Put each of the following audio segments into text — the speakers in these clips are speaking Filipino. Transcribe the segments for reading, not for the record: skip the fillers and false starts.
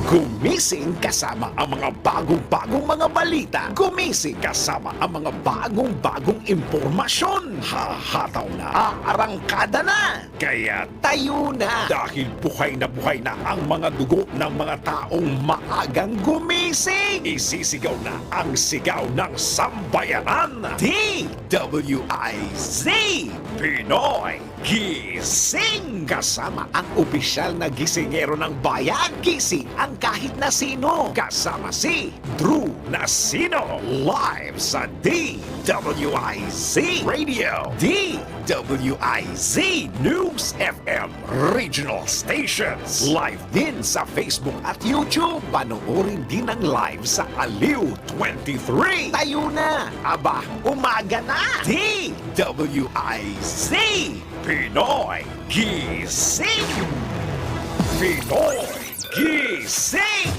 Gumising kasama ang mga bagong-bagong mga balita. Gumising kasama ang mga bagong-bagong impormasyon. Hahataw na, aarangkada na. Kaya tayo na. Dahil buhay na ang mga dugo ng mga taong maagang gumising. Isisigaw na ang sigaw ng sambayanan. DWIZ Pinoy Gising! Kasama ang opisyal na gisingero ng bayan. Gising ang kahit na sino. Kasama si Drew Nasino. Live sa DWIZ Radio. DWIZ News FM Regional Stations. Live din sa Facebook at YouTube. Panoorin din ang live sa Aliw 23. Tayo na! Aba, umaga na! DWIZ Pinoy Gising! Pinoy Gising!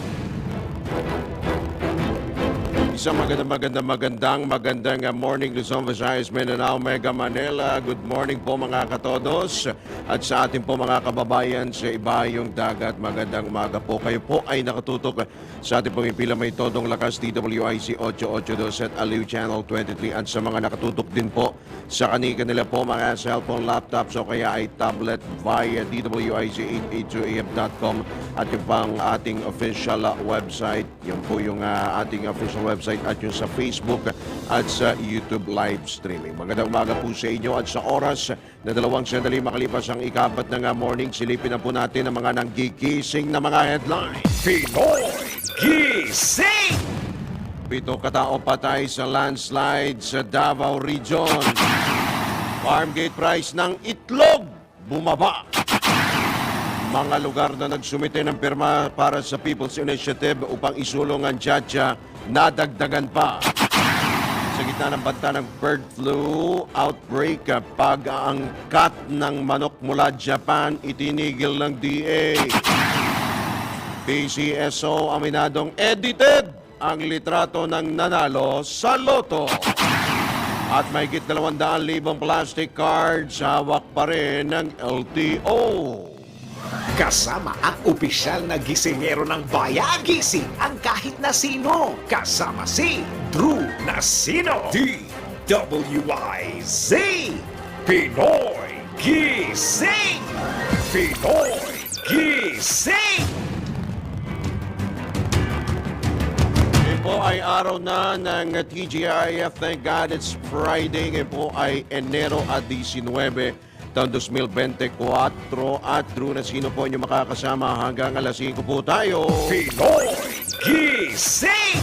Isang magandang morning Luzon, Visayas, Mindanao, Mega Manila. Good morning po mga katodos at sa ating po mga kababayan sa ibayong dagat. Magandang umaga po. Kayo po ay nakatutok sa ating pong impila may todong lakas DWIC 882 at Aliw Channel 23 at sa mga nakatutok din po sa kanila po mga cellphone, laptops o kaya ay tablet via DWIC882am.com at yung pang ating official website. Yung po yung ating official website at yung sa Facebook at sa YouTube live streaming. Magandang umaga po sa inyo at sa oras na 2 sandali makalipas ang ikapat ng morning, silipin na po natin ang mga nanggigising na mga headline. Pinoy Gising! 7 katao patay sa landslide sa Davao Region. Farm gate price ng itlog bumaba. Mga lugar na nagsumite ng pirma para sa People's Initiative upang isulong ang Chacha, nadagdagan pa. Sa gitna ng banta ng bird flu outbreak, pag-aangkat ng manok mula Japan, itinigil ng DA. PCSO aminadong edited ang litrato ng nanalo sa loto. At mahigit 200,000 plastic cards, hawak pa rin ng LTO. Kasama ang opisyal na gisingero ng bayan. Gising ang kahit na sino. Kasama si Drew Nasino. DWIZ Pinoy Gising! Pinoy Gising! Ngayon po ay araw na ng TGIF. Thank God it's Friday. Ngayon po ay Enero 19. Taon 2024 at Drew Nasino po inyo makakasama hanggang alas 5 po tayo. Pinoy Gising!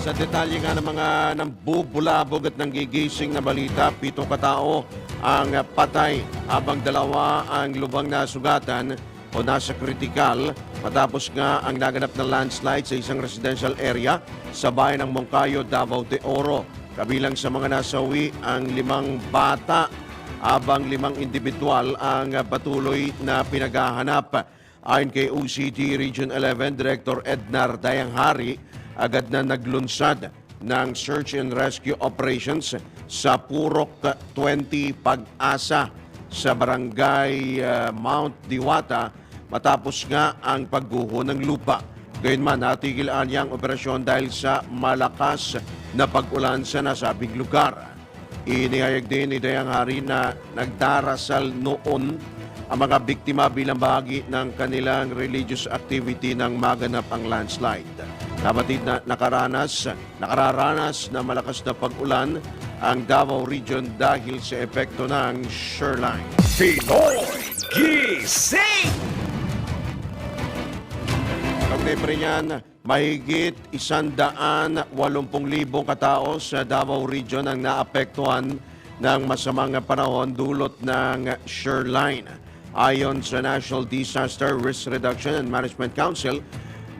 Sa detalye nga ng mga nambubulabog at nanggigising na balita, 7 katao ang patay habang 2 ang lubang na sugatan o nasa kritikal matapos nga ang naganap na landslide sa isang residential area sa bayan ng Moncayo, Davao de Oro. Kabilang sa mga nasawi ang 5 bata habang 5 individual ang patuloy na pinaghahanap. Ayon kay OCT Region 11 Director Ednar Dayanghari, agad na naglunsad ng search and rescue operations sa Purok 20 Pag-asa sa barangay Mount Diwata matapos nga ang pagguho ng lupa. Gayunman, natigil ang operasyon dahil sa malakas na pag-ulan sa nasabing lugar. Inihayag din ni Dayanghari na nagdarasal noon ang mga biktima bilang bahagi ng kanilang religious activity nang maganap ang landslide. Kapatid na nakararanas na malakas na pag-ulan ang Davao Region dahil sa epekto ng shoreline. Pinoy Gising! Kaugnay pa rin yan, mahigit 180,000 katao sa Davao Region ang naapektuhan ng masamang panahon dulot ng shoreline. Ayon sa National Disaster Risk Reduction and Management Council,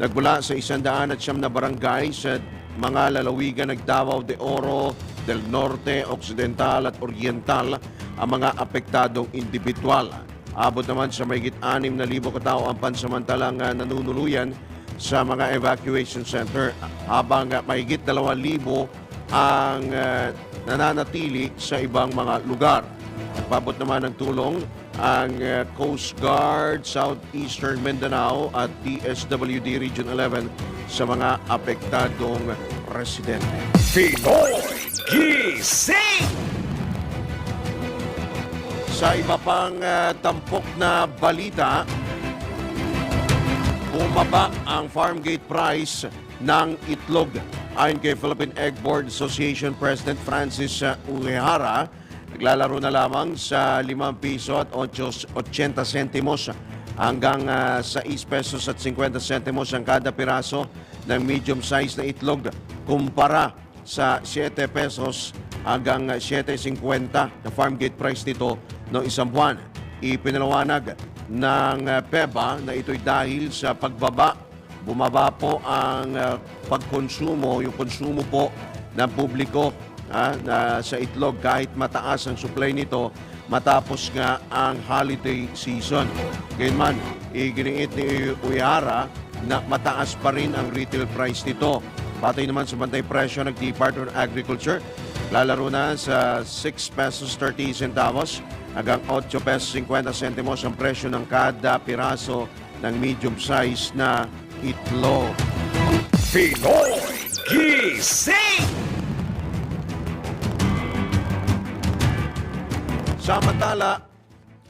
nagmula sa 109 na barangay sa mga lalawigan ng Davao de Oro, del Norte, Occidental at Oriental ang mga apektadong individual. Abot naman sa mahigit 6,000 katao ang pansamantalang nanunuluyan sa mga evacuation center habang mahigit 2,000 ang nananatili sa ibang mga lugar. Nagpabot naman ng tulong ang Coast Guard, Southeastern Mindanao at DSWD Region 11 sa mga apektadong residente. Pinoy Gising! Sa iba pang tampok na balita, bumaba ang farm gate price ng itlog. Ayon kay Philippine Egg Board Association President Francis Uehara, naglalaro na lamang sa 5 piso at 80 sentimos hanggang 6 pesos at 50 sentimos ang kada piraso ng medium size na itlog kumpara sa 7 pesos hanggang 7.50 na farm gate price nito noong isang buwan. Ipinalawanag ng PEBA na ito'y dahil sa bumaba po ang pagkonsumo, yung konsumo po ng publiko na sa itlog kahit mataas ang supply nito matapos nga ang holiday season. Gayunman, iginiit ni Uehara na mataas pa rin ang retail price nito. Batay naman sa bantay presyo ng Department of Agriculture, lalaro na sa 6 pesos 30 centavos hanggang 8 pesos 50 centimos ang presyo ng kada piraso ng medium size na itlog. Pinoy Gising! Samantala,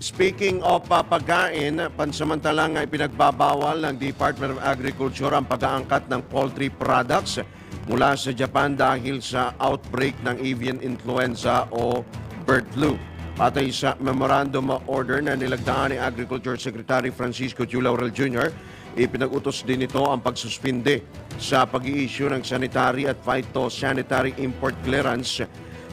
speaking of pagkain, pansamantalang ipinagbabawal ng Department of Agriculture ang pag-aangkat ng poultry products mula sa Japan dahil sa outbreak ng avian influenza o bird flu. Patay sa memorandum of order na nilagdaan ni Agriculture Secretary Francisco Q. Laurel Jr., ipinag-utos din ito ang pagsuspinde sa pag-i-issue ng sanitary at phytosanitary import clearance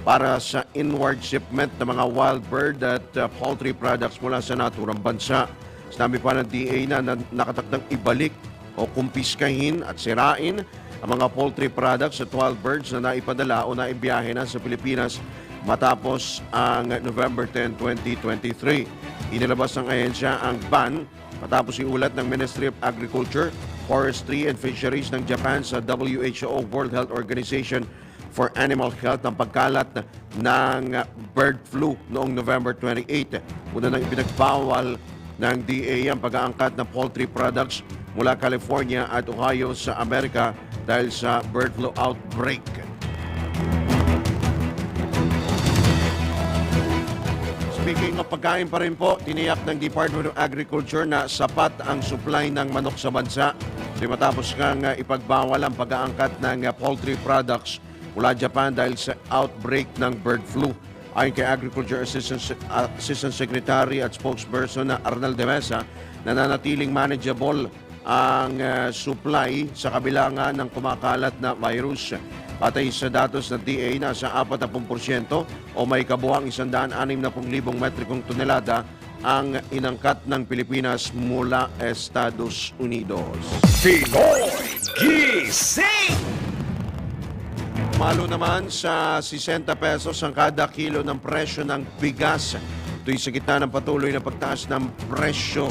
para sa inward shipment ng mga wild bird at poultry products mula sa naturang bansa. Sinabi pa ng DA na nakatakdang ibalik o kumpiskahin at sirain ang mga poultry products at wild birds na naipadala o naibiyahe na sa Pilipinas matapos ang November 10, 2023. Inilabas ng ahensya ang ban matapos iulat ng Ministry of Agriculture, Forestry and Fisheries ng Japan sa WHO World Health Organization for Animal Health ang pagkalat ng bird flu noong November 28. Una nang ipinagbawal ng DA ang pag-aangkat ng poultry products mula California at Ohio sa Amerika dahil sa bird flu outbreak. Speaking of pagkain pa rin po, tiniyak ng Department of Agriculture na sapat ang supply ng manok sa bansa. Matapos nga ipagbawal ang pag-aangkat ng poultry products mula Japan dahil sa outbreak ng bird flu. Ayon kay Agriculture Assistant Secretary at spokesperson na Arnel de Mesa, nananatiling manageable ang supply sa kabila nga ng kumakalat na virus. Patay sa datos ng DA, nasa 40% o may kabuhang 160,000 metrikong tonelada ang inangkat ng Pilipinas mula Estados Unidos. Pinoy Gising! Malo naman sa 60 pesos ang kada kilo ng presyo ng bigas. Ito'y sa gitna ng patuloy na pagtaas ng presyo,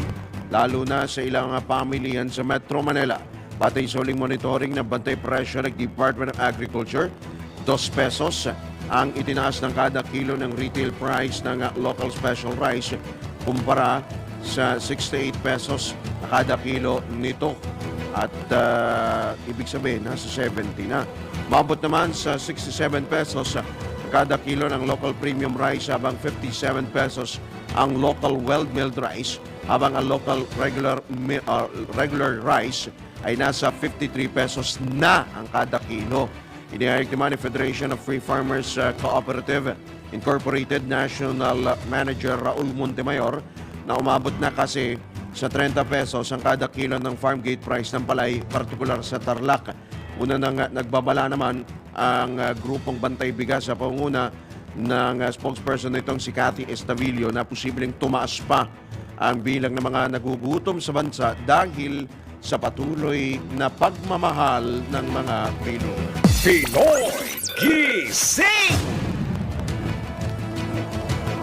lalo na sa ilang pamilihan sa Metro Manila. Patay sa huling monitoring ng bantay presyo ng Department of Agriculture, 2 pesos ang itinaas ng kada kilo ng retail price ng local special rice kumpara sa 68 pesos na kada kilo nito. At ibig sabihin, nasa 70 na. Mabot naman sa 67 pesos kada kilo ng local premium rice habang 57 pesos ang local well-milled rice habang ang local regular rice ay nasa 53 pesos na ang kada kilo. Inihayag naman ni Federation of Free Farmers Cooperative Incorporated National Manager Raul Montemayor na umabot na kasi sa 30 pesos ang kada kilo ng farm gate price ng palay, partikular sa Tarlac. Una nang nagbabala naman ang grupong Bantay Bigas sa pangunguna ng spokesperson nitong si Cathy Estavillo na posibleng tumaas pa ang bilang ng mga nagugutom sa bansa dahil sa patuloy na pagmamahal ng mga Pinoy. Pinoy Gising!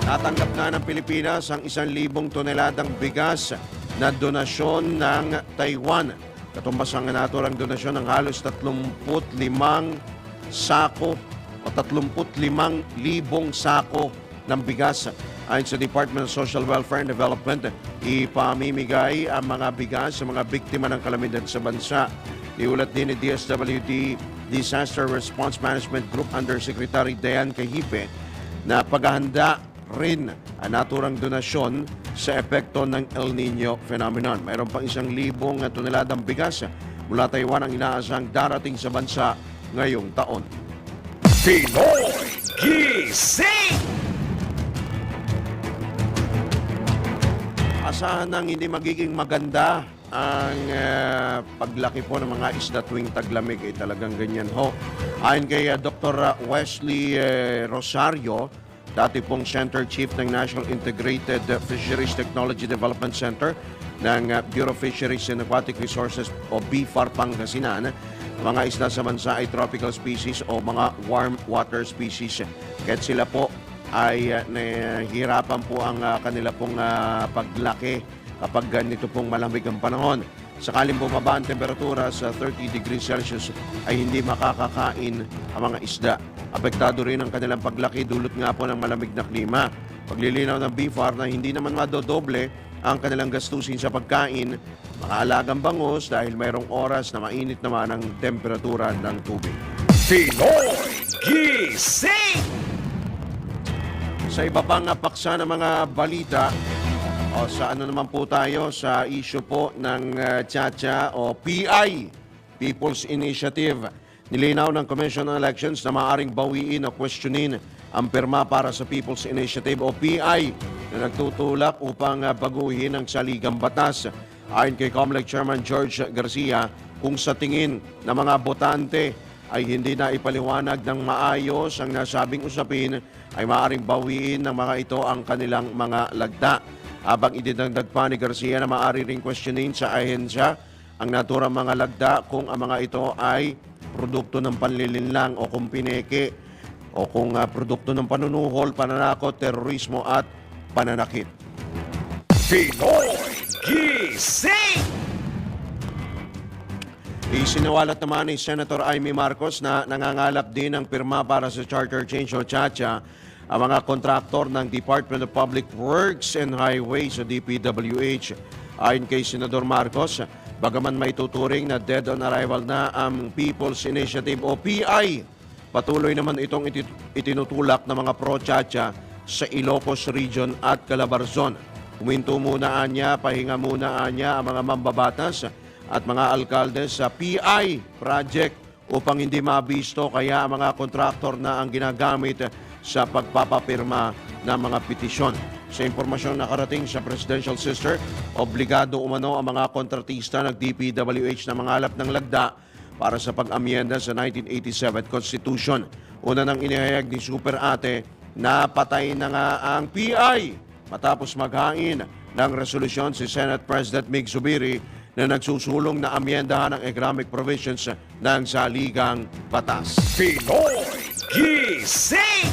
Natanggap na ng Pilipinas ang 1,000 toneladang bigas na donasyon ng Taiwan. Katumbas ang naturang donasyon ng halos 35 sako o 35,000 sako ng bigas. Ayon sa Department of Social Welfare and Development, ipamimigay ang mga bigas sa mga biktima ng kalamidad sa bansa. Iulat din ni DSWD Disaster Response Management Group Undersecretary Dayan Cahipe na paghahanda rin ang naturang donasyon sa epekto ng El Nino phenomenon. Mayroon pang 1,000 toneladang bigas mula Taiwan ang inaasang darating sa bansa ngayong taon. Pinoy Gising! Asahan ng hindi magiging maganda ang paglaki po ng mga isda tuwing taglamig. Talagang ganyan ho. Ayon kay Dr. Wesley Rosario, dati pong Center Chief ng National Integrated Fisheries Technology Development Center ng Bureau of Fisheries and Aquatic Resources o BFAR Pangasinan, mga isda sa bansa ay tropical species o mga warm water species. Kahit sila po ay nahihirapan po ang kanila pong paglaki kapag ganito pong malamig ang panahon. Sakaling bumaba ang temperatura sa 30 degrees Celsius ay hindi makakakain ang mga isda. Apektado rin ang kanilang paglaki dulot nga po ng malamig na klima. Paglilinaw ng BFAR na hindi naman madodoble ang kanilang gastusin sa pagkain, mga alagang bangus dahil mayroong oras na mainit naman ang temperatura ng tubig. Pinoy Gising! Sa iba pang paksa ng mga balita, o sa ano naman po tayo sa issue po ng Chacha o PI, People's Initiative. Nilinaw ng Commission on Elections na maaaring bawiin o questionin ang pirma para sa People's Initiative o PI na nagtutulak upang baguhin ang saligang batas. Ayon kay COMELEC Chairman George Garcia, kung sa tingin ng mga botante ay hindi na ipaliwanag ng maayos ang nasabing usapin, ay maaaring bawiin ng mga ito ang kanilang mga lagda. Habang idinagdag pa ni Garcia na maaari ring questionin sa ahensya ang naturang mga lagda kung ang mga ito ay produkto ng panlilinlang o kung pineke o kung produkto ng panunuhol, pananakot, terorismo at pananakit. Pinoy Gising! Isinawalat naman ni Senator Amy Marcos na nangangalap din ng pirma para sa Charter Change o CHACHA ang mga kontraktor ng Department of Public Works and Highways o DPWH. Ayon kay Senador Marcos, bagaman may tuturing na dead on arrival na ang People's Initiative o PI, patuloy naman itong itinutulak ng mga pro-CHACHA sa Ilocos Region at Calabarzon. Huminto muna anya, pahinga muna anya ang mga mambabatas at mga alkalde sa PI project upang hindi mabisto kaya ang mga kontraktor na ang ginagamit sa pagpapapirma ng mga petisyon. Sa impormasyon na karating sa Presidential Sister, obligado umano ang mga kontratista ng DPWH na mangalap ng lagda para sa pag-amyenda sa 1987 Constitution. Una nang inihayag ni Super Ate na patay na nga ang PI matapos maghain ng resolusyon si Senate President Mig Zubiri na nagsusulong na amyendahan ang economic provisions ng saligang batas. Pinoy Gising!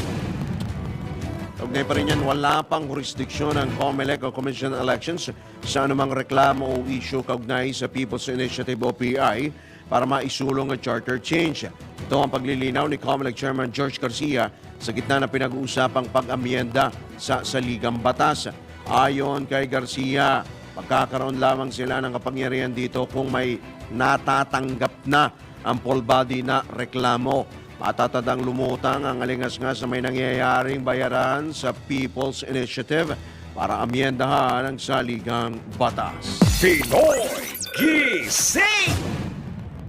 Ugnay pa rin yan, wala pang jurisdiksyon ng COMELEC o Commission on Elections sa anumang reklamo o issue kaugnay sa People's Initiative o PI para maisulong ang charter change. Ito ang paglilinaw ni COMELEC Chairman George Garcia sa gitna na pinag-uusapang pag-amyenda sa saligang batas. Ayon kay Garcia, magkakaroon lamang sila ng kapangyarihan dito kung may natatanggap na ang full body na reklamo. Matatadang lumutang ang alingas-ngas na may nangyayaring bayaran sa People's Initiative para amyendahan ang saligang batas. Pinoy Gising!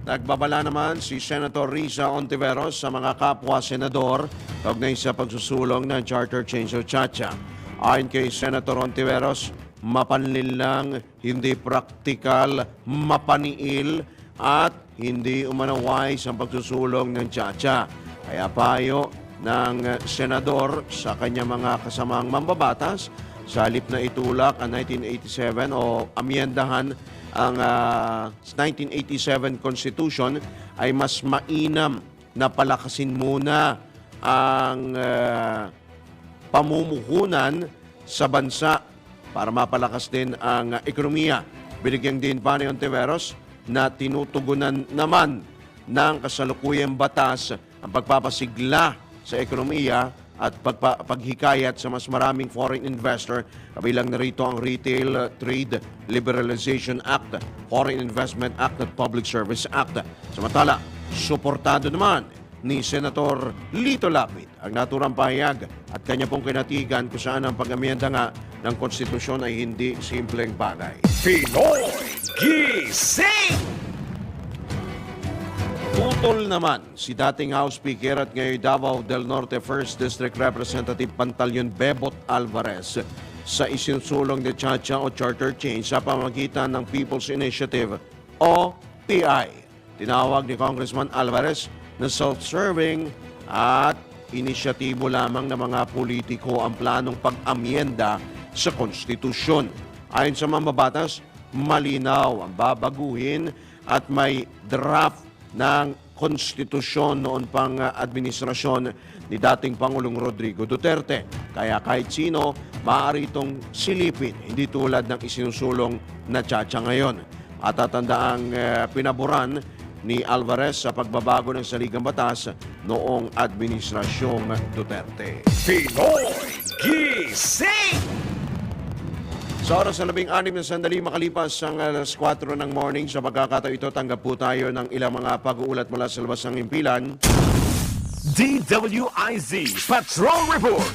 Nagbabala naman si Senator Risa Ontiveros sa mga kapwa-senador kaugnay sa pagsusulong ng Charter Change o CHACHA. Ayon kay Senator Ontiveros, mapanlin lang, hindi praktikal, mapaniil at hindi umanawais ang pagsusulong ng CHACHA. Kaya payo ng senador sa kanyang mga kasamang mambabatas sa halip na itulak ang 1987 o amyendahan ang 1987 Constitution ay mas mainam na palakasin muna ang pamumuhunan sa bansa para mapalakas din ang ekonomiya. Binigyan din pa ni Ontiveros na tinutugunan naman ng kasalukuyang batas ang pagpapasigla sa ekonomiya at paghikayat sa mas maraming foreign investor, kabilang narito ang Retail Trade Liberalization Act, Foreign Investment Act at Public Service Act. Samantala, suportado naman ni Senator Lito Lapid ang naturang pahayag at kanya pong kinatigan kung saan ang pag-amyenda nga ng konstitusyon ay hindi simpleng bagay. Pinoy Gising! Tutol naman si dating House Speaker at ngayon Davao del Norte 1st District Representative Pantaleon Bebot Alvarez sa isinusulong ni Chacha o Charter Change sa pamagitan ng People's Initiative o PI. Tinawag ni Congressman Alvarez na self-serving at inisyatibo lamang ng mga politiko ang planong pag-amyenda sa konstitusyon. Ayon sa mambabatas, malinaw ang babaguhin at may draft ng konstitusyon noon pang administrasyon ni dating Pangulong Rodrigo Duterte. Kaya kahit sino, maaari itong silipin, hindi tulad ng isinusulong na Chacha ngayon. At tatandaang pinaboran ni Alvarez sa pagbabago ng saligang batas noong administrasyong Duterte. Pinoy Gising! Sa oras na 16 na sandali makalipas ang alas 4 ng morning, sa pagkakataon ito, tanggap po tayo ng ilang mga pag-uulat mula sa labas ng impilan. DWIZ Patrol Report!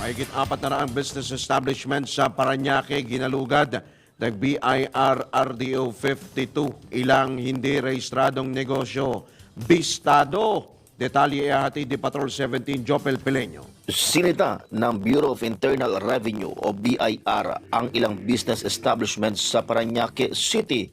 Mahigit 400 business establishment sa Parañaque ginalugad ng BIR RDO 52. Ilang hindi rehistradong negosyo. Bistado! Detalye ihahatid ni Patrol 17 Jopel Pileño. Sinita ng Bureau of Internal Revenue o BIR ang ilang business establishments sa Parañaque City.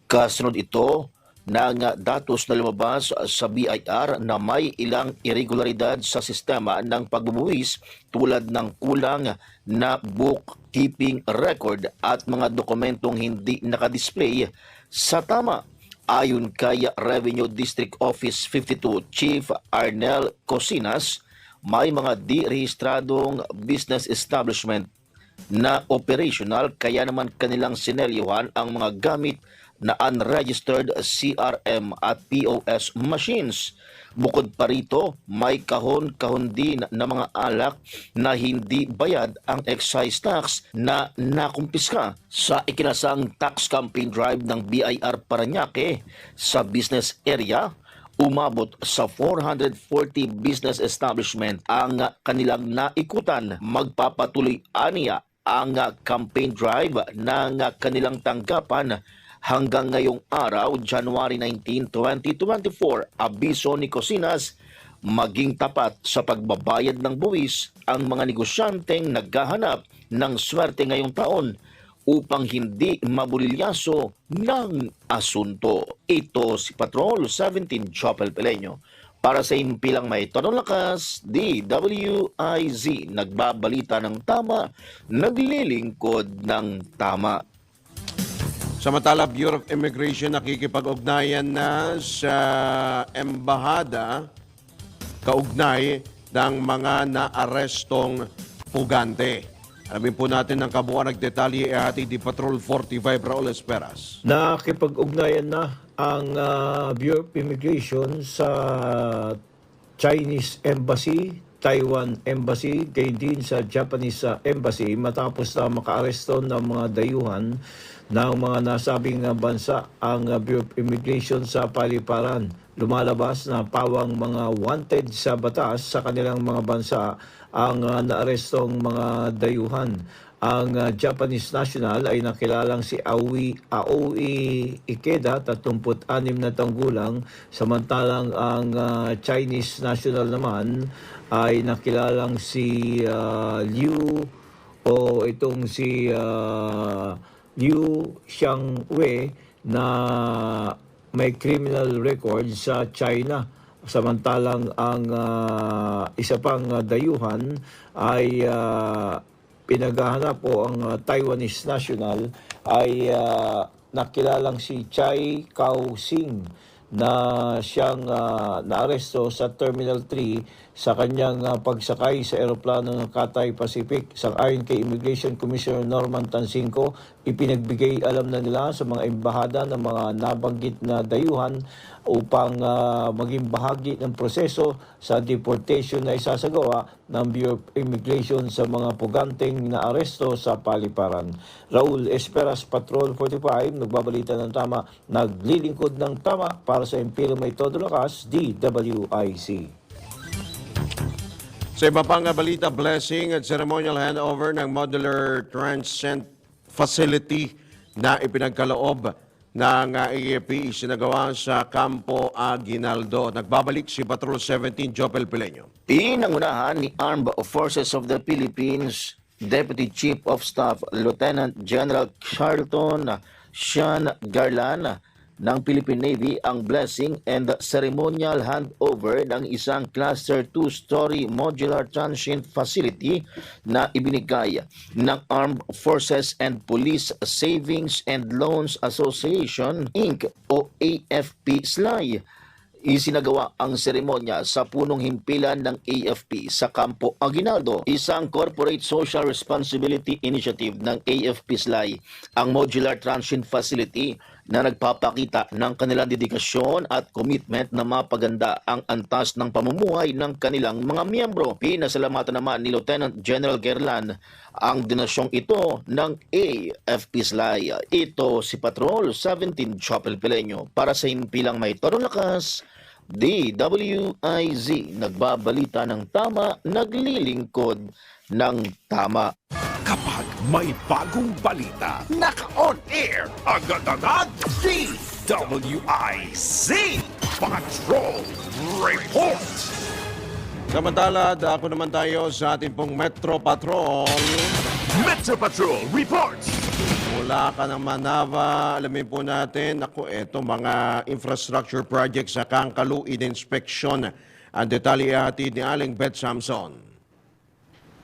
Kasunod ito ng datos na lumabas sa BIR na may ilang irregularidad sa sistema ng pagbubuwis tulad ng kulang na bookkeeping record at mga dokumentong hindi nakadisplay sa tama. Ayon kay Revenue District Office 52 Chief Arnel Cosinas, may mga di-rehistradong business establishment na operational kaya naman kanilang sinelyuhan ang mga gamit na unregistered CRM at POS machines. Bukod pa rito, may kahon-kahon din na mga alak na hindi bayad ang excise tax na nakumpiska sa ikinasang tax campaign drive ng BIR Parañaque sa business area. Umabot sa 440 business establishment ang kanilang naikutan. Magpapatuloy aniya ang campaign drive ng kanilang tanggapan hanggang ngayong araw, January 19, 2024. Abiso ni Cosinas, maging tapat sa pagbabayad ng buwis ang mga negosyanteng naghahanap ng swerte ngayong taon upang hindi mabulilyaso ng asunto. Ito si Patrol 17 Jopel Pileño. Para sa impilang may tonong lakas, DWIZ, nagbabalita ng tama, naglilingkod ng tama. Samantala, Bureau of Immigration nakikipag-ugnayan na sa embahada kaugnay ng mga naarestong pugante. Alamin po natin ang kabuuan ng detalye ihatid di Patrol 45 Raul Esperas. Nakipag-ugnayan na ang Bureau of Immigration sa Chinese Embassy, Taiwan Embassy, gayon din sa Japanese Embassy matapos na makaaresto ng mga dayuhan ng mga nasabing bansa ang Bureau of Immigration sa paliparan. Lumalabas na pawang mga wanted sa batas sa kanilang mga bansa ang naarestong mga dayuhan. Ang Japanese national ay nakilalang si Aoi Ikeda, 36 na taong gulang, samantalang ang Chinese national naman ay nakilalang si Liu o itong si Liu Xiangwei na may criminal record sa China. Samantalang ang isa pang dayuhan ay pinaghahanap o ang Taiwanese national ay nakilalang si Chai Kao-sing na siyang naaresto sa Terminal 3 sa kanyang pagsakay sa eroplano ng Cathay Pacific. Sang-ayon kay Immigration Commissioner Norman Tansinco, ipinagbigay alam na nila sa mga embahada ng mga nabanggit na dayuhan upang maging bahagi ng proseso sa deportation na isasagawa ng Bureau of Immigration sa mga puganteng na aresto sa paliparan. Raul Esperas, Patrol 45, nagbabalita ng tama, naglilingkod ng tama para sa Imperial May Todo Lakas, DWIC. Sa iba pang balita, blessing at ceremonial handover ng Modular Transcend Facility na ipinagkaloob ng AFP isinagawa sa Campo Aguinaldo. Nagbabalik si Patrol 17, Jopel Pileño. Pinangunahan ni Armed Forces of the Philippines Deputy Chief of Staff Lieutenant General Charlton Sean Garlan ng Philippine Navy ang blessing and ceremonial handover ng isang Cluster 2-story modular transient facility na ibinigay ng Armed Forces and Police Savings and Loans Association Inc. o AFP-SLAI. Isinagawa ang seremonya sa punong himpilan ng AFP sa Campo Aguinaldo, isang corporate social responsibility initiative ng AFP-SLAI, ang modular transient facility na nagpapakita ng kanilang dedikasyon at commitment na mapaganda ang antas ng pamumuhay ng kanilang mga miyembro. Pinasalamatan naman ni Lieutenant General Gerlan ang donasyong ito ng AFP-SLAI. Ito si Patrol 17, Chopel Pileño para sa Himpilang May Todo Lakas, DWIZ, nagbabalita ng tama, naglilingkod ng tama. Kapag may bagong balita, naka-on air, agad-agad, DWIZ Patrol Report. Samantala, dako naman tayo sa ating pong Metro Patrol. Metro Patrol Reports. Mula ka ng Manava, alamin po natin, eto mga infrastructure projects sa Kangkalu, in-inspection. Ang detalye hatid ni Aling Beth Samson.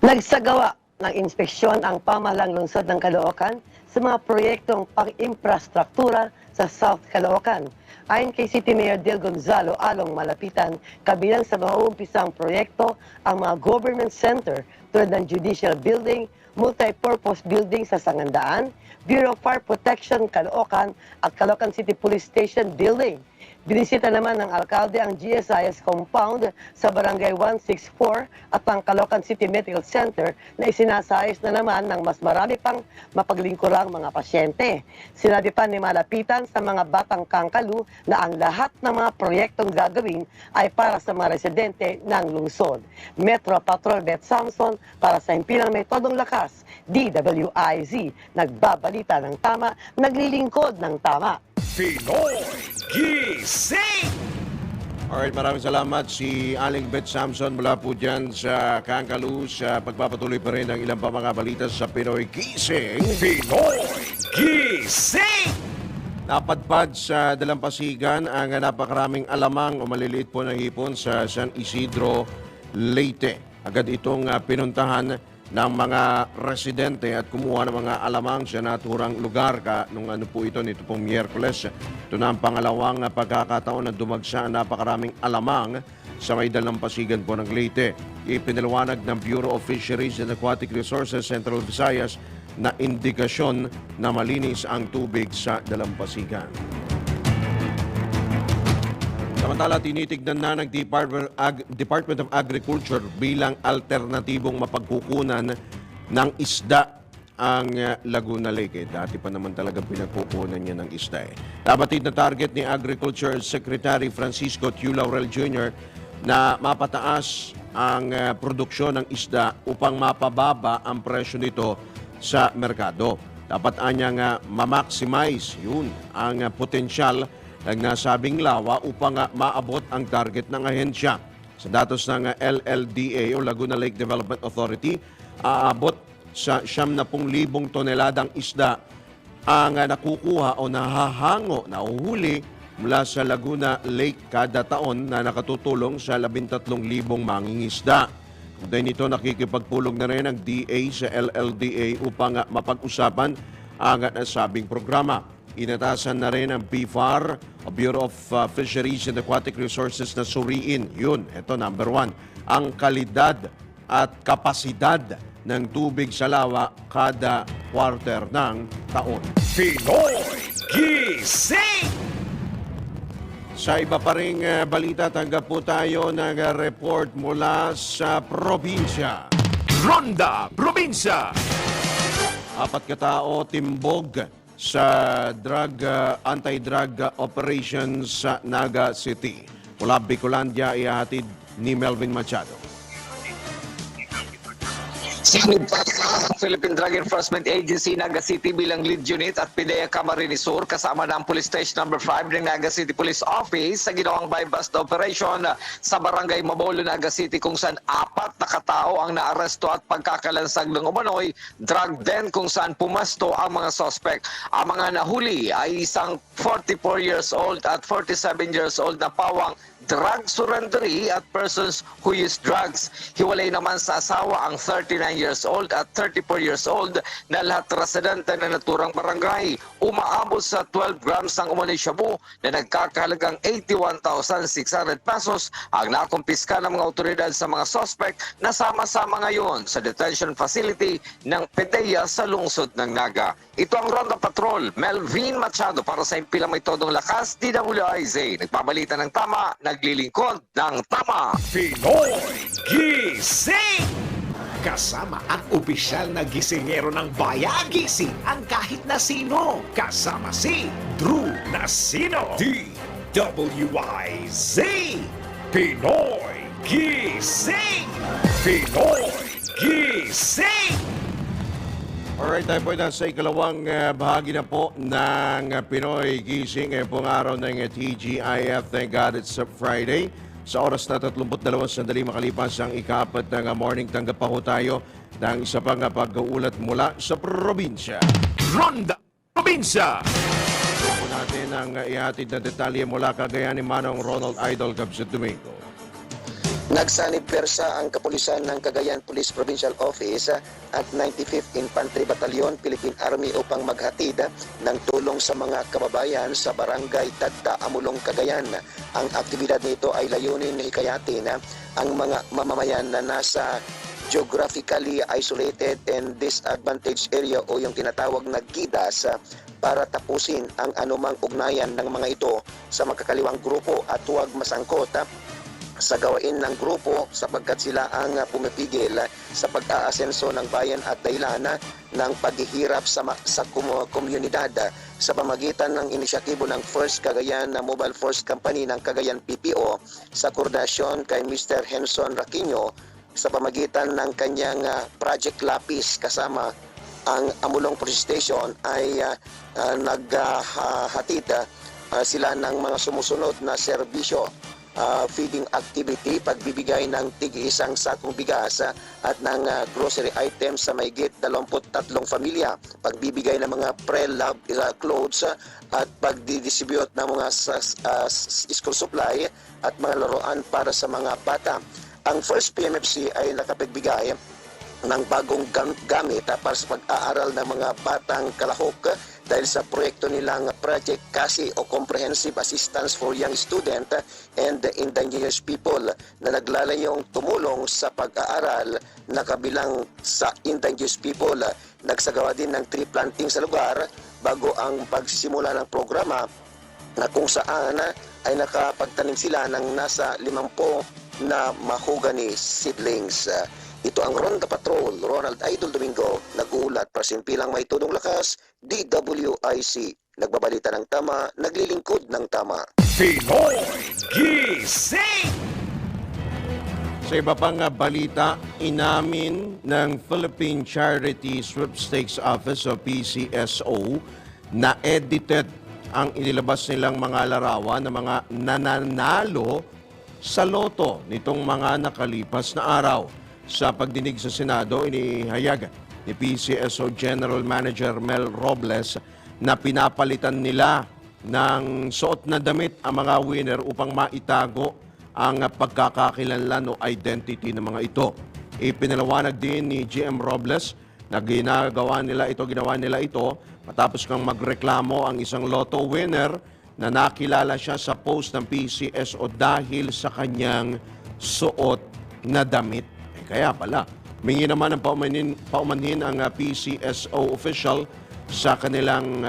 Nagsagawa ng inspeksyon ang pamahalang lungsod ng Caloocan sa mga proyektong pang-infrastruktura sa South Caloocan. Ayon kay City Mayor Del Gonzalo Along Malapitan, kabilang sa mauumpisang proyekto ang mga government center tulad ng Judicial Building, Multipurpose Building sa Sangandaan, Bureau of Fire Protection Caloocan at Caloocan City Police Station Building. Binisita naman ng alkalde ang GSIS compound sa Barangay 164 at ang Caloocan City Medical Center na isinasayos na naman ng mas marami pang mapaglingkurang mga pasyente. Sinabi pa ni Malapitan sa mga batang Kangkalu na ang lahat ng mga proyektong gagawin ay para sa mga residente ng lungsod. Metro Patrol Beth Samson para sa Himpilang May Todong Lakas, DWIZ, nagbabalita ng tama, naglilingkod ng tama. Pinoy Gising! Alright, maraming salamat si Aling Beth Samson mula po dyan sa Kangkalu sa pagpapatuloy pa rin ng ilang pa mga balita sa Pinoy Gising. Pinoy Gising! Napadpad sa Dalampasigan ang napakaraming alamang o maliliit po na hipon sa San Isidro, Leyte. Agad itong pinuntahan ng mga residente at kumuha ng mga alamang sa naturang lugar nung po ito nito pong Miyerkules. Ito na ang pangalawang pagkakataon na dumagsa ang napakaraming alamang sa may Dalampasigan po ng Leyte. Ipinaliwanag ng Bureau of Fisheries and Aquatic Resources Central Visayas na indikasyon na malinis ang tubig sa Dalampasigan. Samantala, tinitignan na ng Department of Agriculture bilang alternatibong mapagkukunan ng isda ang Laguna Lake. Dati pa naman talaga pinagkukunan niya ng isda. Nabatid na target ni Agriculture Secretary Francisco Tiu Laurel Jr. na mapataas ang produksyon ng isda upang mapababa ang presyo nito sa merkado. Dapat anyang ma-maximize yun ang potensyal ng nasabing lawa upang maabot ang target ng ahensya. Sa datos ng LLDA o Laguna Lake Development Authority, aabot sa 70,000 toneladang isda ang nakukuha o nahahango, nahuhuli mula sa Laguna Lake kada taon na nakatutulong sa 13,000 mangingisda. Dahil nito nakikipagpulong na rin ang DA sa LLDA upang mapag-usapan ang nasabing programa. Inatasan na rin ang BFAR o Bureau of Fisheries and Aquatic Resources na suriin. Yun, ito number 1. Ang kalidad at kapasidad ng tubig sa lawa kada quarter ng taon. Pinoy Gising! Sa iba pa ring balita, tanggap po tayo ng report mula sa probinsya. Ronda Probinsya! 4 katao timbog sa anti-drug operations sa Naga City. Mula Bicolandia, ihahatid ni Melvin Machado. Sinunod pa ang Philippine Drug Enforcement Agency Naga City bilang lead unit at PIDEA Camarines Sur kasama ng Police Station No. 5 ng Naga City Police Office sa ginawang bypass operation sa Barangay Mabolo, Naga City kung saan 4 na katao ang naaresto at pagkakalansag ng umano'y drug den kung saan pumasto ang mga suspect. Ang mga nahuli ay isang 44 years old at 47 years old na pawang drug surrendery at persons who use drugs. Hiwalay naman sa asawa ang 39 years old at 34 years old na lahat residente na naturang barangay. Umaabot sa 12 grams ang umano'y shabu na nagkakahalagang 81,600 pesos ang nakumpiska ng mga otoridad sa mga suspect na sama-sama ngayon sa detention facility ng PIDEA sa lungsod ng Naga. Ito ang Ronda Patrol, Melvin Machado para sa Impila May Todong Lakas, DWIZ. Nagbabalita ng tama, naglilingkod ng tama. Pinoy Gising! Kasama ang opisyal na gisingero ng bayan, gising ang kahit na sino. Kasama si Drew Nasino, DWIZ. Pinoy Gising! Pinoy Gising! Alright, tayo po nasa ikalawang bahagi na po ng Pinoy Gising. Pong araw ng TGIF. Thank God it's a Friday. Sa oras na 32 sandali makalipas ang ika-4 ng morning, tanggap pa ho tayo ng isa pang pag-uulat mula sa probinsya. Ronda Probinsya! Po natin ang ihatid na detalye mula Cagayan ni Manong Ronald Idol Gabsat Domingo. Nagsanib persa ang kapulisan ng Cagayan Police Provincial Office at 95th Infantry Battalion, Philippine Army upang maghatid ng tulong sa mga kababayan sa Barangay Tagta, Amulong, Cagayan. Ang aktibidad nito ay layunin na hikayatin ang mga mamamayan na nasa geographically isolated and disadvantaged area o yung tinatawag na GIDAS para tapusin ang anumang ugnayan ng mga ito sa magkakaliwang grupo at huwag masangkot sa gawain ng grupo sapagkat sila ang pumipigil sa pag-aasenso ng bayan at dahilan ng paghihirap sa komunidad sa pamagitan ng inisyatibo ng First Cagayan Mobile Force Company ng Cagayan PPO sa koordinasyon kay Mr. Henson Raquino sa pamagitan ng kanyang Project Lapis kasama ang Amulong Police Station ay naghatid sila ng mga sumusunod na serbisyo. Feeding activity, pagbibigay ng tig-isang sakong bigas at ng grocery items sa mahigit 23 pamilya, pagbibigay ng mga pre-lab clothes at pagdidistribute ng mga school supply at mga laruan para sa mga bata. Ang First PMFC ay nakapagbigay ng bagong gamit para sa pag-aaral ng mga batang kalahok dahil sa proyekto nilang Project CASI o Comprehensive Assistance for Young Student and Indigenous People na naglalayong tumulong sa pag-aaral na kabilang sa Indigenous People. Nagsagawa din ng tree planting sa lugar bago ang pagsisimula ng programa na kung saan ay nakapagtanim sila ng nasa 50 na mahogany seedlings. Ito ang Ronda Patrol, Ronald Idol Domingo, nag-uulat para simpilang may tudong lakas, DWIC. Nagbabalita ng tama, naglilingkod ng tama. Pinoy Gising! Sa iba pang balita, inamin ng Philippine Charity Sweepstakes Office o PCSO na edited ang inilabas nilang mga larawan ng mga nananalo sa loto nitong mga nakalipas na araw. Sa pagdinig sa Senado, inihayag ni PCSO General Manager Mel Robles na pinapalitan nila ng suot na damit ang mga winner upang maitago ang pagkakakilanlan o identity ng mga ito. Ipinalawanag din ni GM Robles na ginawa nila ito matapos kang magreklamo ang isang lotto winner na nakilala siya sa post ng PCSO dahil sa kanyang suot na damit. Kaya pala, humingi naman ng paumanhin ang PCSO official sa kanilang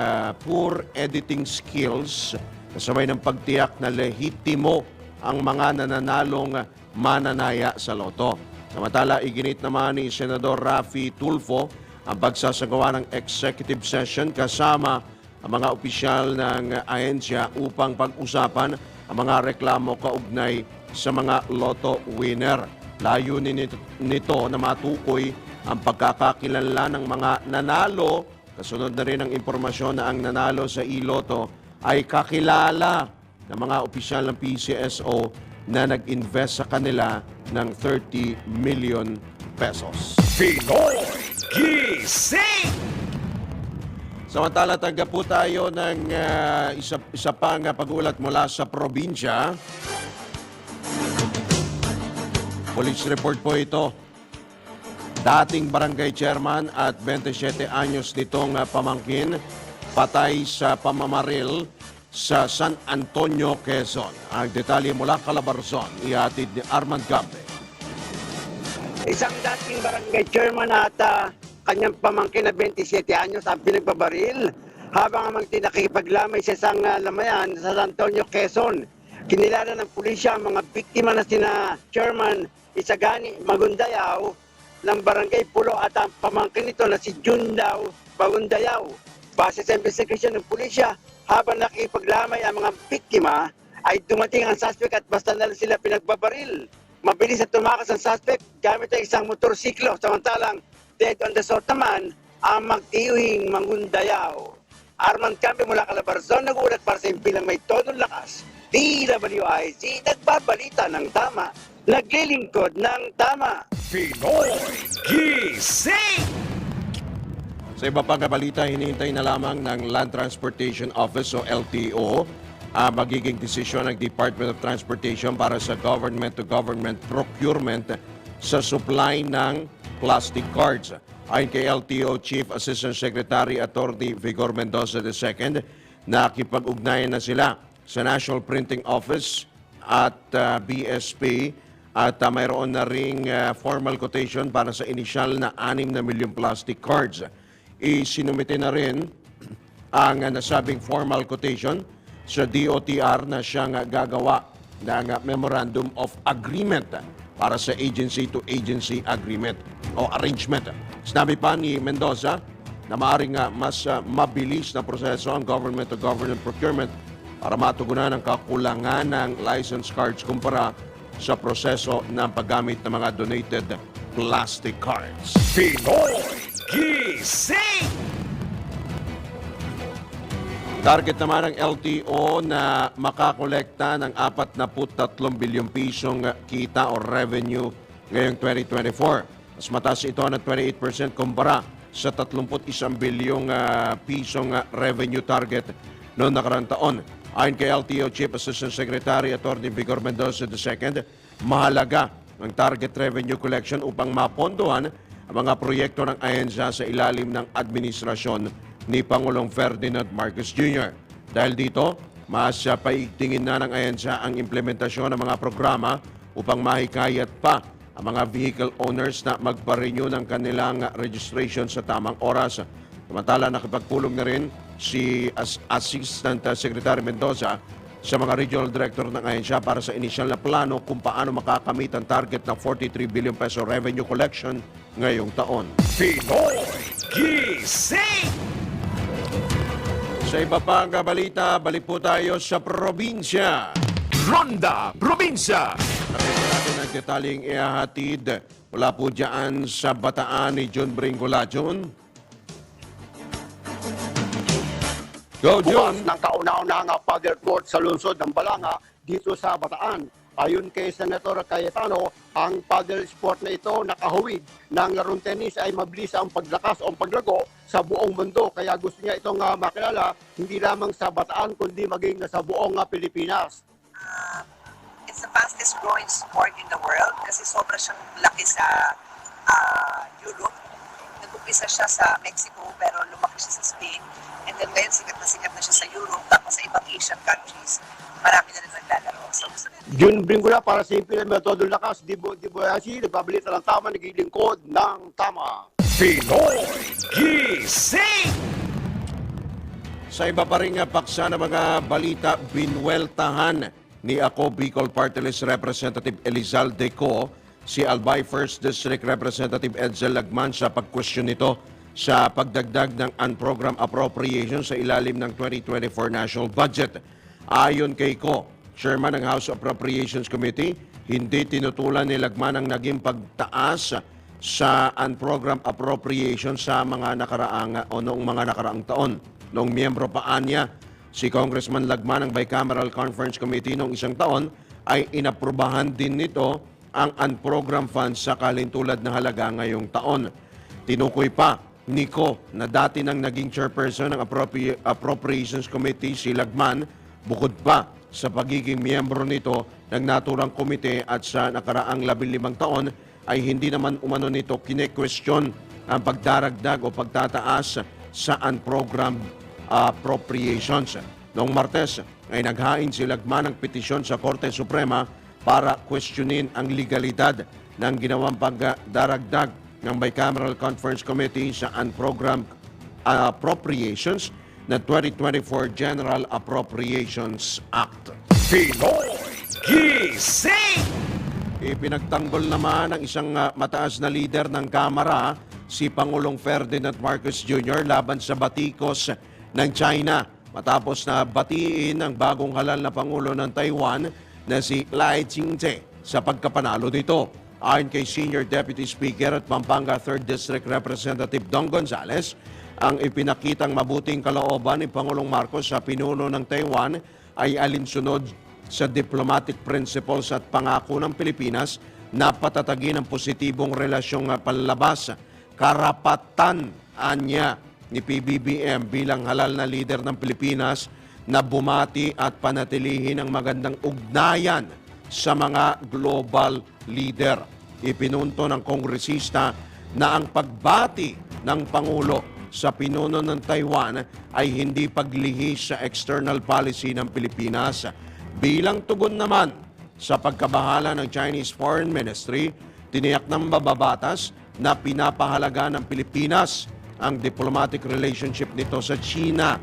poor editing skills kasabay ng pagtiyak na lehitimo ang mga nananalong mananaya sa loto. Samantala, iginit naman ni Senador Raffy Tulfo ang pagsasagawa ng executive session kasama ang mga opisyal ng ahensya upang pag-usapan ang mga reklamo kaugnay sa mga loto winner. Layunin nito na matukoy ang pagkakakilanlan ng mga nanalo. Kasunod na rin ang impormasyon na ang nanalo sa iloto ay kakilala ng mga opisyal ng PCSO na nag-invest sa kanila ng 30 million pesos. Pinoy Gising! Samantala, tanggap po tayo ng isa pang pag-ulat mula sa probinsya. Police report po ito. Dating barangay chairman at 27 anyos nitong pamangkin patay sa pamamaril sa San Antonio, Quezon. Ang detalye mula Calabarzon, ihatid ni Armand Gambe. Isang dating barangay chairman at kanyang pamangkin na 27 anyos ang pinagbabaril habang amang tinakipaglamay sa isang lamayan sa San Antonio, Quezon. Kinilala ng pulisya ang mga biktima na sina Chairman Isagani Magundayaw ng Barangay Pulo at ang pamangkin nito na si Jundaw Magundayaw. Base sa investigation ng pulisya, habang nakipaglamay ang mga biktima ay dumating ang suspect at basta na sila pinagbabaril. Mabilis na tumakas ang suspect gamit ang isang motorsiklo, samantalang dead on the spot naman ang magtiyuhing Magundayaw. Armand Campe mula Calabarzon, nagulat para sa impilang may tonong lakas. DWIZ, nagbabalita ng tama, naglilingkod ng tama. Pinoy Gising! Sa iba pang balita, hinihintay na lamang ng Land Transportation Office o LTO ang magiging desisyon ng Department of Transportation para sa government-to-government procurement sa supply ng plastic cards. Ayon kay LTO Chief Assistant Secretary Atty. Vigor Mendoza II, nakipag-ugnayan na sila sa National Printing Office at BSP at mayroon na ring formal quotation para sa inisyal na 6 na milyong plastic cards. Isinumite na rin ang nasabing formal quotation sa DOTR na siyang gagawa ng Memorandum of Agreement para sa agency-to-agency agreement o arrangement. Sinabi pa ni Mendoza na maaaring mas mabilis na proseso ang government-to-government procurement para matugunan ang kakulangan ng license cards kumpara sa proseso ng paggamit ng mga donated plastic cards. Pinoy Gising! Target naman ng LTO na makakolekta ng 43 bilyong pisong kita o revenue ngayong 2024. Mas mataas ito na 28% kumpara sa 31 bilyong pisong revenue target noong nakarang taon. Ayon kay LTO Chief Assistant Secretary Atty. Vigor Mendoza II, mahalaga ang target revenue collection upang mapondohan ang mga proyekto ng ahensya sa ilalim ng administrasyon ni Pangulong Ferdinand Marcos Jr. Dahil dito, mas paigtingin na ng ahensya ang implementasyon ng mga programa upang mahikayat pa ang mga vehicle owners na magpa-renew ng kanilang registration sa tamang oras. Samantala, nakipagpulong na rin si Assistant Secretary Mendoza sa mga regional director ng ahensya para sa inisyal na plano kung paano makakamit ang target ng 43 billion peso revenue collection ngayong taon. Pinoy Gising! Sa iba pang balita, balik po tayo sa probinsya. Ronda Probinsya! Nakita natin ang detalyeng ihahatid mula po dyan sa Bataan ni John Bringola. John? Go, John! Bukas ng kauna-unahang paddle court sa lungsod ng Balanga dito sa Bataan. Ayon kay Senator Cayetano, ang paddle sport na ito nakahuwid ng larong tennis ay mabilis ang paglakas o paglago sa buong mundo. Kaya gusto niya itong makilala hindi lamang sa Bataan kundi maging sa buong Pilipinas. It's the fastest growing sport in the world kasi sobra siyang laki sa Europe. Nag-umpisa siya sa Mexico pero lumaki siya sa Spain. And then ngayon sikat na siya sa Europe tapos sa ibang Asian countries. Marami na rin naglalaro. So gusto nila. June Bringula para sa simple na metodong lakas, di Boyasi, nagbabalita ng tama, naglilingkod ng tama. Pinoy Gising! Sa iba pa rin paksa ng mga balita, binweltahan ni Ako Bicol Party List Representative Elizalde Co si Albay 1st District Representative Edsel Lagman sa pag-question nito sa pagdagdag ng unprogrammed appropriation sa ilalim ng 2024 national budget. Ayon kay Co, Chairman ng House Appropriations Committee, hindi tinutulan ni Lagman ang naging pagtaas sa unprogrammed appropriation sa mga nakaraang o noong mga nakaraang taon. Noong miyembro pa niya, si Congressman Lagman ng Bicameral Conference Committee noong isang taon ay inaprubahan din nito ang unprogrammed funds sa kalintulad na halaga ngayong taon. Tinukoy pa ni Co na dati nang naging chairperson ng Appropriations Committee si Lagman, bukod pa sa pagiging miyembro nito ng naturang komite at sa nakaraang 15 taon ay hindi naman umano nito kine-question ang pagdaragdag o pagtataas sa unprogrammed appropriations. Noong Martes ay naghain si Lagman ng petisyon sa Korte Suprema para questionin ang legalidad ng ginawang pagdaragdag ng Bicameral Conference Committee sa unprogrammed appropriations na 2024 General Appropriations Act. Pinoy Gising! Ipinagtanggol naman ng isang mataas na lider ng Kamara, si Pangulong Ferdinand Marcos Jr. laban sa batikos ng China matapos na batiin ang bagong halal na Pangulo ng Taiwan na si Lai Ching-te sa pagkapanalo nito. Ayon kay Senior Deputy Speaker at Pampanga 3rd District Representative Dong Gonzales, ang ipinakitang mabuting kalooban ni Pangulong Marcos sa pinuno ng Taiwan ay alinsunod sa diplomatic principles at pangako ng Pilipinas na patatagin ang positibong relasyong panlabas. Karapatan anya ni PBBM bilang halal na leader ng Pilipinas na bumati at panatilihin ang magandang ugnayan sa mga global leader. Ipinunto ng kongresista na ang pagbati ng Pangulo sa pinuno ng Taiwan ay hindi paglihis sa external policy ng Pilipinas. Bilang tugon naman sa pagkabahala ng Chinese Foreign Ministry, tiniyak ng mababatas na pinapahalaga ng Pilipinas ang diplomatic relationship nito sa China.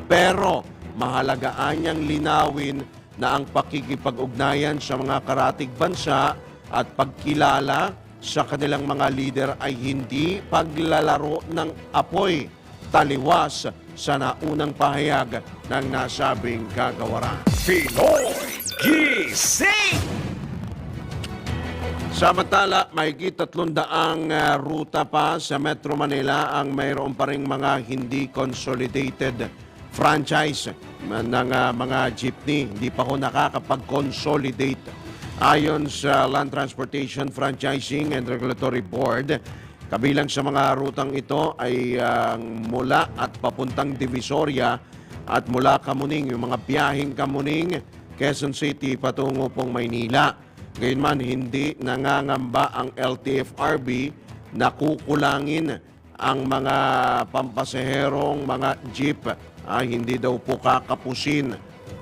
Pero mahalagaan niyang linawin na ang pakikipag-ugnayan sa mga karatig bansa at pagkilala sa kanilang mga leader ay hindi paglalaro ng apoy, taliwas sa naunang pahayag ng nasabing kagawaran. Pinoy Gising! Samantala, mahigit 300 ruta pa sa Metro Manila ang mayroon pa ring mga hindi consolidated franchise ng mga jeepney. Hindi pa ho nakakapag-consolidate. Ayon sa Land Transportation Franchising and Regulatory Board, kabilang sa mga rutang ito ay mula at papuntang Divisoria at mula Kamuning, yung mga biyaheng Kamuning, Quezon City patungo pong Maynila. Gayunman, hindi nangangamba ang LTFRB na kukulangin ang mga pampasaherong mga jeep. Hindi daw po kakapusin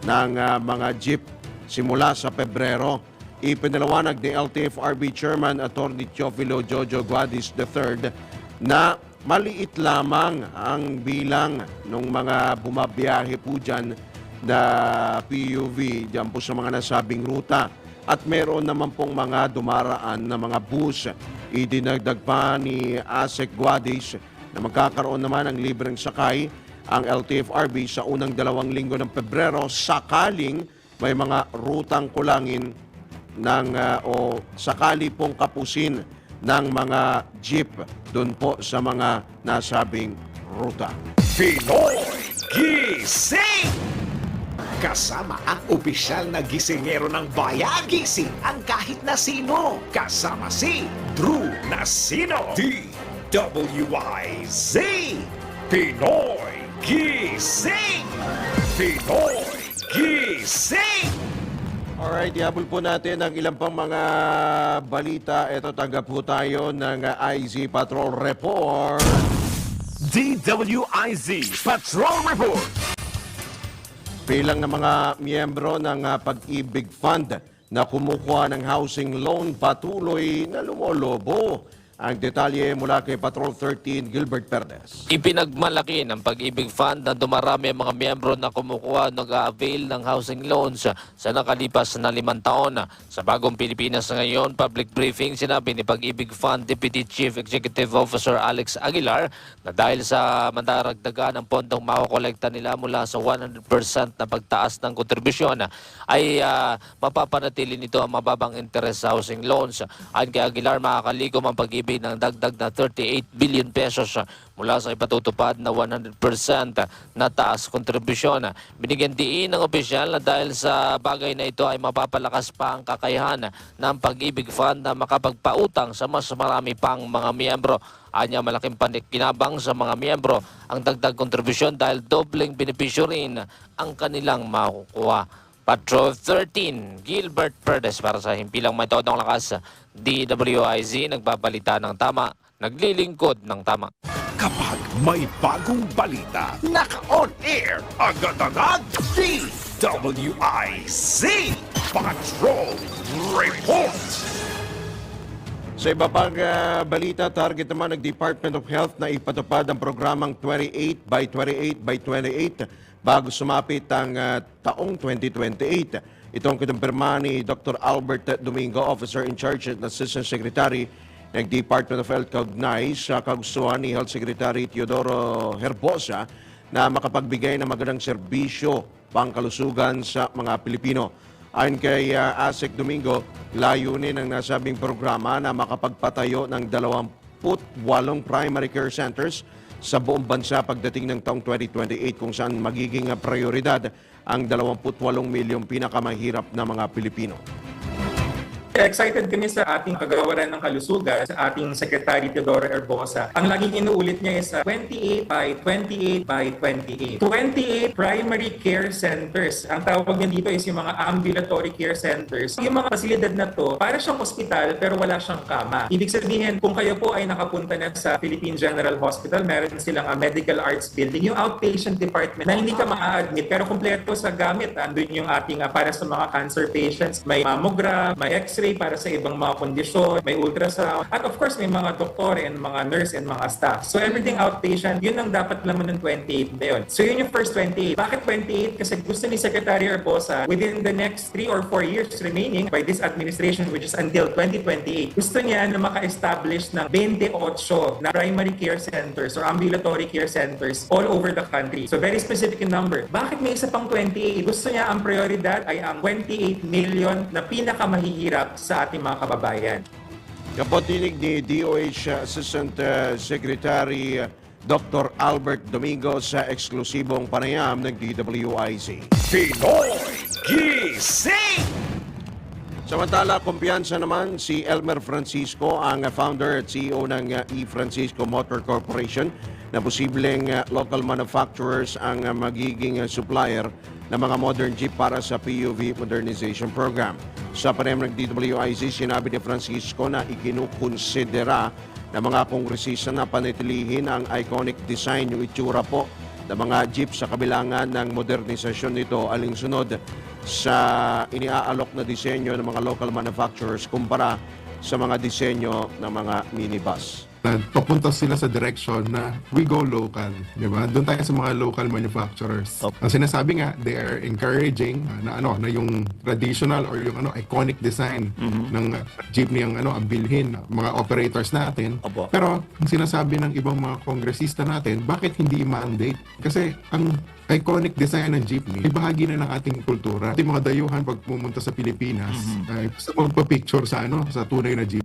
ng mga jeep simula sa Pebrero. Ipinalawanag ni LTFRB Chairman Atty. Teofilo Jojo Guadis III na maliit lamang ang bilang ng mga bumabiyahe po dyan na PUV dyan po sa mga nasabing ruta. At meron naman pong mga dumaraan na mga bus. Idinagdag pa ni ASEC Guadis na magkakaroon naman ng libreng sakay ang LTFRB sa unang 2 linggo ng Pebrero sakaling may mga rutang kulangin ng o sakali pong kapusin ng mga jeep doon po sa mga nasabing ruta. Pinoy Gising! Kasama ang opisyal na gisingero ng bayan, gising ang kahit na sino. Kasama si Drew Nasino. DWIZ. Pinoy Gising! Pinoy Gising! Alright, ihabol po natin ang ilang pang mga balita. Ito, tanggap po tayo ng IZ Patrol Report. DWIZ Patrol Report. Bilang ng mga miyembro ng Pag-ibig Fund na kumukuha ng housing loan patuloy na lumolobo. Ang detalye mula kay Patrol 13, Gilbert Perez. Ipinagmalaki ng Pag-ibig Fund na dumarami ang mga miyembro na kumukuha nag-a-avail ng housing loans sa nakalipas na 5 taon. Sa Bagong Pilipinas ngayon, public briefing, sinabi ni Pag-ibig Fund Deputy Chief Executive Officer Alex Aguilar na dahil sa mandaragdagan ng pondong makukolekta nila mula sa 100% na pagtaas ng kontribusyon ay mapapanatili nito ang mababang interest sa housing loans. Ayon kay Aguilar, makakalikom ang Pag-ibig ng dagdag na 38 billion pesos mula sa ipatutupad na 100% na taas kontribusyon. Binigyan diin ng opisyal na dahil sa bagay na ito ay mapapalakas pa ang kakayahan ng Pag-ibig Fund na makapagpautang sa mas marami pang mga miyembro. Anya, malaking pakinabang sa mga miyembro ang dagdag kontribusyon dahil dobleng benepisyo rin ang kanilang makukuha. Patrol 13, Gilbert Perez para sa Himpilang May Todong Lakas. DWIZ, nagbabalita ng tama, naglilingkod ng tama. Kapag may bagong balita, naka-on air agad-agad. DWIZ Patrol Report. Sa iba pang balita, target naman ng Department of Health na ipatupad ang programang 28 by 28 by 28 bago sumapit ang taong 2028. Itong kinumpirma ni Dr. Albert Domingo, Officer in Charge at Assistant Secretary ng Department of Health, kaugnay sa kagustuhan ni Health Secretary Teodoro Herbosa na makapagbigay ng magandang serbisyo pangkalusugan sa mga Pilipino. Ayon kay ASEC Domingo, layunin ng nasabing programa na makapagpatayo ng 28 primary care centers sa buong bansa pagdating ng taong 2028 kung saan magiging prioridad ang 28 milyong pinakamahirap na mga Pilipino. Excited kami sa ating kagawaran ng kalusugan, sa ating Secretary Teodoro Herbosa. Ang laging inuulit niya is 28 by 28 by 28. 28 primary care centers. Ang tawag niya dito is yung mga ambulatory care centers. Yung mga pasilidad na to, para siyang ospital pero wala siyang kama. Ibig sabihin, kung kayo po ay nakapunta na sa Philippine General Hospital, meron silang medical arts building, yung outpatient department na hindi ka ma-admit pero kumpleto sa gamit. Andun yung ating para sa mga cancer patients, may mammogram, may x-ray para sa ibang mga kondisyon, may ultrasound, at of course may mga doktor and mga nurse and mga staff. So everything outpatient, yun ang dapat laman ng 28 na yun. So yun yung first 28. Bakit 28? Kasi gusto ni Secretary Herbosa within the next 3 or 4 years remaining by this administration, which is until 2028, gusto niya na maka-establish ng 28 na primary care centers or ambulatory care centers all over the country. So very specific in number. Bakit may isa pang 28? Gusto niya ang prioridad ay ang 28 million na pinakamahihirap sa ating mga kababayan. Kapotinig ni DOH Assistant Secretary Dr. Albert Domingo sa eksklusibong panayam ng DWIZ. Pinoy Gising! Samantala, kumpiyansa naman si Elmer Francisco, ang founder at CEO ng E. Francisco Motor Corporation, na posibleng local manufacturers ang magiging supplier ng mga modern jeep para sa PUV Modernization Program. Sa panayam ng DWIZ, sinabi ni Francisco na ikinukonsidera ng mga kongresista na panatilihin ang iconic design, yung itsura po ng mga jeep sa kabilangan ng modernisasyon nito alinsunod sa iniaalok na disenyo ng mga local manufacturers kumpara sa mga disenyo ng mga minibus. Papunta sila sa direction na we go local, di ba? Doon tayo sa mga local manufacturers. Ang sinasabi nga, they are encouraging na yung traditional or yung iconic design ng jeepney ang bilhin mga operators natin. Pero ang sinasabi ng ibang mga kongresista natin, bakit hindi mandate? Kasi ang iconic design ng jeepney ay bahagi na ng ating kultura. Ating mga dayuhan pag pumunta sa Pilipinas, gusto magpa-picture sa sa tunay na jeep.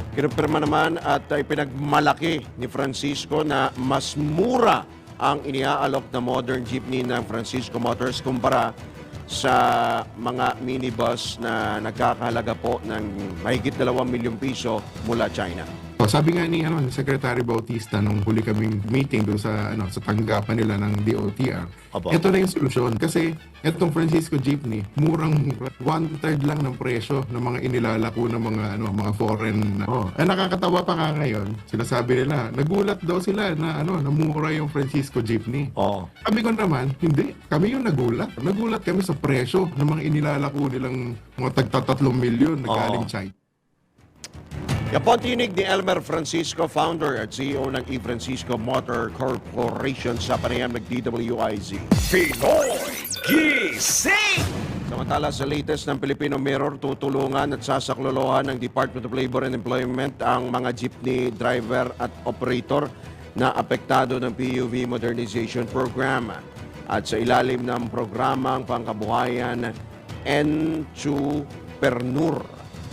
Kinumpirma naman at ipinagmalaki ni Francisco na mas mura ang iniaalok na modern jeepney ng Francisco Motors kumpara sa mga minibus na nagkakahalaga po ng mahigit 2 milyong piso mula China. Sabi nga ni ni Secretary Bautista nung huli kaming meeting doon sa sa tanggapan nila ng DOTR. Opo. Ito na yung solusyon kasi itong Francisco Jeepney, murang 1/3 lang ng presyo ng mga inilalako ng mga foreign. Nakakatawa pa nga ngayon. Sinasabi nila, nagulat daw sila na na mura yung Francisco Jeepney. Sabi ko naman, hindi. Kami yung nagulat. Nagulat kami sa presyo ng mga inilalako nilang mga tagta 3 milyon na galing China. Yan po ang tinig ni Elmer Francisco, founder at CEO ng E-Francisco Motor Corporation sa panayam ng DWIZ. Pinoy Gising! Samantala sa latest ng Filipino Mirror, tutulungan at sasaklolohan ng Department of Labor and Employment ang mga jeepney driver at operator na apektado ng PUV Modernization Program. At sa ilalim ng programang pangkabuhayan N2Pernur,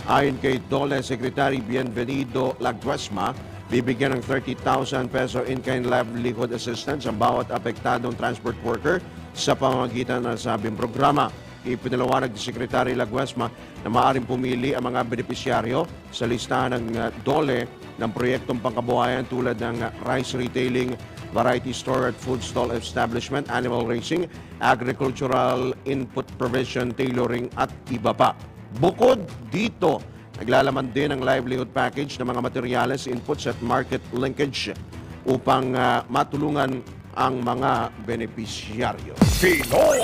ayon kay DOLE Secretary Bienvenido Laguesma, bibigyan ng 30,000 peso in-kind livelihood assistance ang bawat apektadong transport worker sa pamamagitan ng sabing programa. Ipinalawanag ni Secretary Laguesma na maaaring pumili ang mga benepisyaryo sa listahan ng DOLE ng proyektong pangkabuhayan tulad ng rice retailing, variety store at food stall establishment, animal raising, agricultural input provision, tailoring at iba pa. Bukod dito, naglalaman din ang livelihood package ng mga materyales, inputs at market linkage upang matulungan ang mga benepisyaryo. Pinoy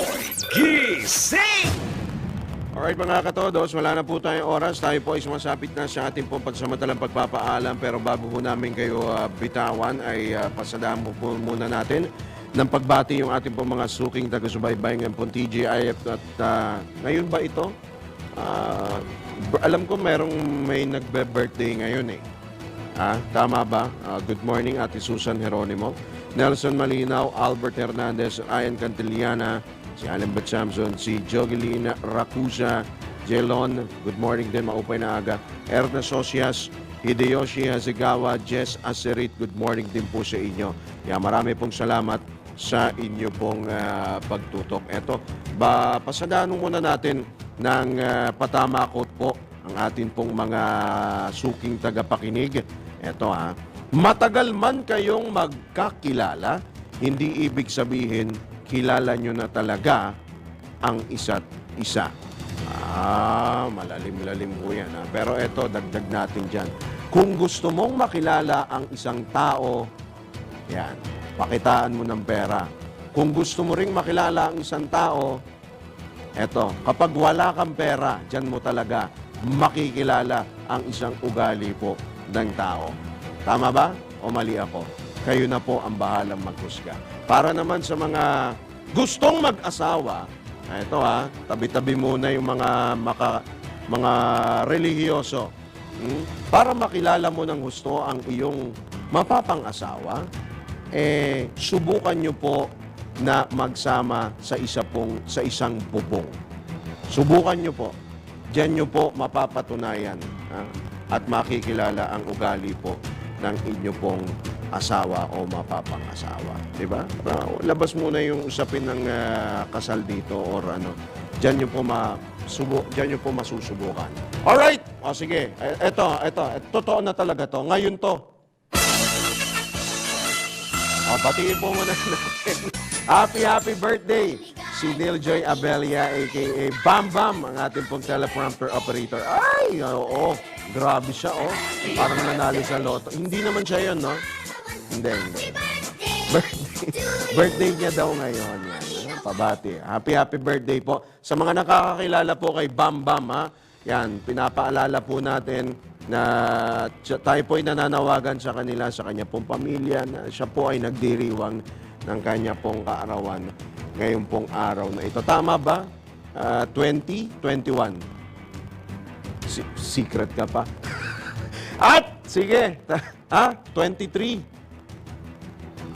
Gising! Alright mga katodos, wala na po tayong oras. Tayo po ay sumasapit na sa ating pong pansamantalang pagpapaalam. Pero bago po namin kayo bitawan, ay pasadaan po muna natin ng pagbati yung ating pong mga suking taga-subaybay ng pong TGIF. At ngayon ba ito? Alam ko may nagbe-birthday ngayon eh. Tama ba? Good morning, Ate Susan Geronimo, Nelson Malinaw, Albert Hernandez, Ian Cantillana, si Alan Batsamson, si Jogelina Racusa, Jelon, good morning din, maupay na aga. Erna Socias, Hideyoshi Hasegawa, Jess Acerit, good morning din po sa inyo. Marami pong salamat sa inyo pong pagtutok. Eto, pasadaan muna natin ng patamakot po ang atin pong mga suking tagapakinig. Eto matagal man kayong magkakilala, hindi ibig sabihin kilala nyo na talaga ang isa't isa. Malalim-lalim po yan. Pero eto, dagdag natin dyan. Kung gusto mong makilala ang isang tao, yan, pakitaan mo ng pera. Kung gusto mo ring makilala ang isang tao, eto, kapag wala kang pera, dyan mo talaga makikilala ang isang ugali po ng tao. Tama ba? O mali ako? Kayo na po ang bahalang maghusga. Para naman sa mga gustong mag-asawa, ito tabi-tabi muna yung mga relihiyoso. Para makilala mo ng gusto ang iyong mapapang-asawa, subukan nyo po na magsama sa isang bubong. Subukan nyo po. Diyan nyo po mapapatunayan at makikilala ang ugali po ng inyo pong asawa o mapapang-asawa. Diba? Labas muna yung usapin ng kasal dito or Diyan nyo po masusubukan. Alright! O sige, eto, totoo na talaga to. Ngayon to. Batiin po muna natin. Happy birthday! Si Neil Joy Abelia, a.k.a. Bam Bam, ang ating pong teleprompter operator. Ay, oo, grabe siya, Parang nanalo sa loto. Hindi naman siya yun, no? Hindi. Birthday niya daw ngayon. Yan. Pabati. Happy birthday po. Sa mga nakakakilala po kay Bam Bam, yan, pinapaalala po natin na tayo po ay nananawagan sa kanila, sa kanya pong pamilya, na siya po ay nagdiriwang ng kanya pong kaarawan ngayon pong araw na ito. Tama ba? 2021. Secret ka pa. At, sige, 23.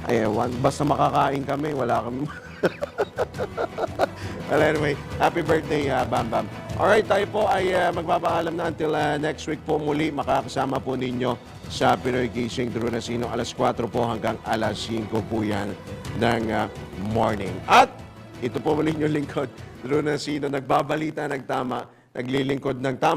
Ay, basta makakain kami, wala kami. Well, anyway, happy birthday, Bam Bam. Alright, tayo po ay magpapaalam na until next week po muli. Makakasama po ninyo sa Pinoy Gising, Drew Nasino, alas 4 po hanggang alas 5 po yan ng morning. At ito po muli yung lingkod, Drew Nasino, nagbabalita ng tama, naglilingkod ng tama.